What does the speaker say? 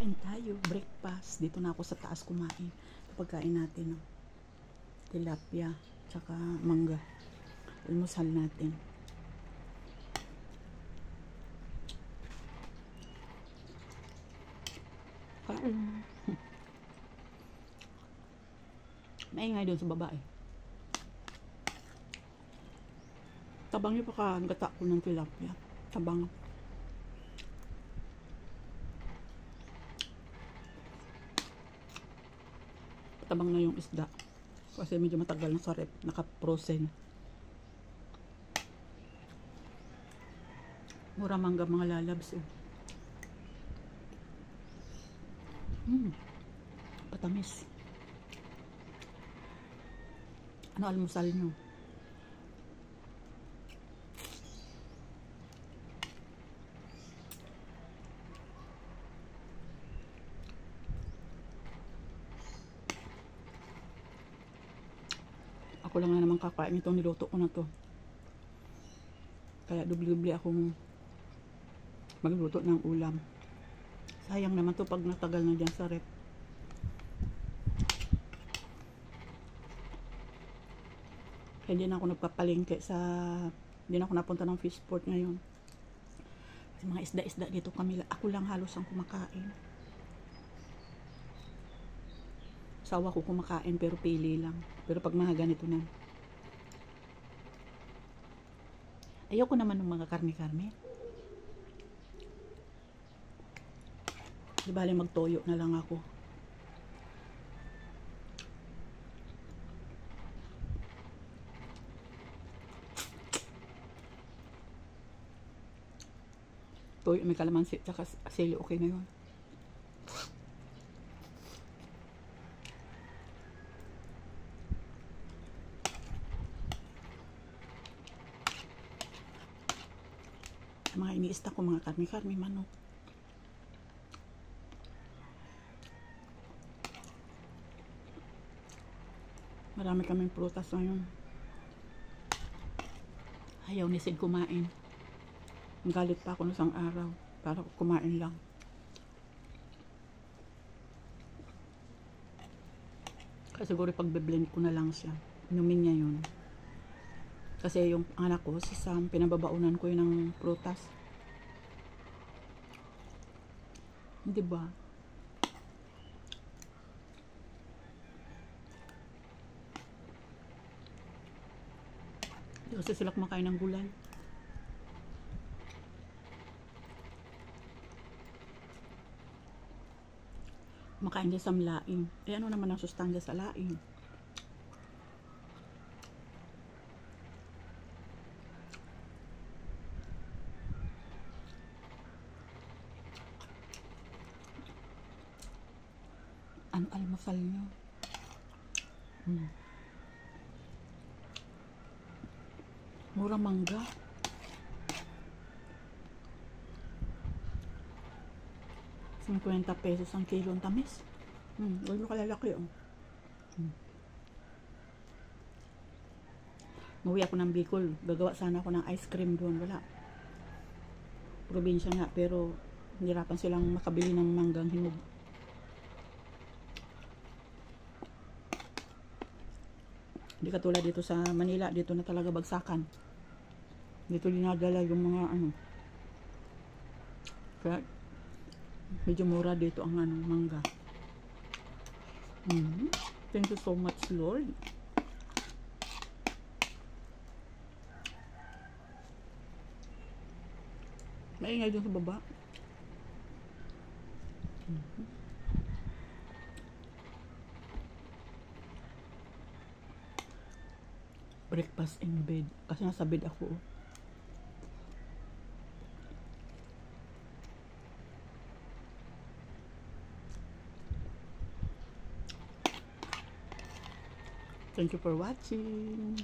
Kain tayo, breakfast. Dito na ako sa taas kumain. Pagkain natin, no? Tilapia, tsaka mangga. Almusal natin. Kain. Maingay doon sa babae. Tabang niyo pa kagata ko ng tilapia. Tabang. Tabang na yung isda. Kasi medyo matagal na sa rep. Naka-frozen. Mura mangga mga lalabs. Oh. Patamis. Ano almusal nyo? Ako lang na naman kakain itong niluto ko na to. Kaya dubli-dubli akong magluto ng ulam. Sayang naman to pag natagal na dyan sa rep. Kaya hindi na ako nagpapalingke sa... Hindi na ako napunta ng fishport ngayon. Kasi mga isda-isda dito kami. Ako lang halos ang kumakain. Sawa ko kumakain pero pili lang. Pero pag mga ganito na. Ayoko naman ng mga karne-karne. Di bali magtoyo na lang ako. Toyo, may kalamansi, tsaka sili, okay na yun. Mga iniista ko mga karne-karne, manok. Marami kaming prutas ngayon. Ayaw ni Sid kumain. Galit pa ako ng isang araw para kumain lang. Kasi siguro pag be-blend ko na lang siya. Inumin niya yun. Kasi yung anak ko, si Sam, pinababaunan ko yun ng prutas. Hindi ba? Hindi kasi sila kumakain ng gulay. Kumakain din sa laing. Eh ano naman ang sustansya sa laing? Ano almusal nyo? Mura mangga. ₱50 ang kilo ang tamis. Huwag mo kalalaki, oh. Umuwi ako ng Bicol. Gagawa sana ako ng ice cream doon. Wala. Probinsya nga, pero hirapan silang makabili ng manggang hinog. Hindi katulad dito sa Manila. Dito na talaga bagsakan. Dito dinadala yung mga ano. Kaya medyo mura dito ang ano, mangga. Thank you so much, Lord. Maingay dun sa baba. Breakfast in bed. Kasi nasa bed ako. Thank you for watching.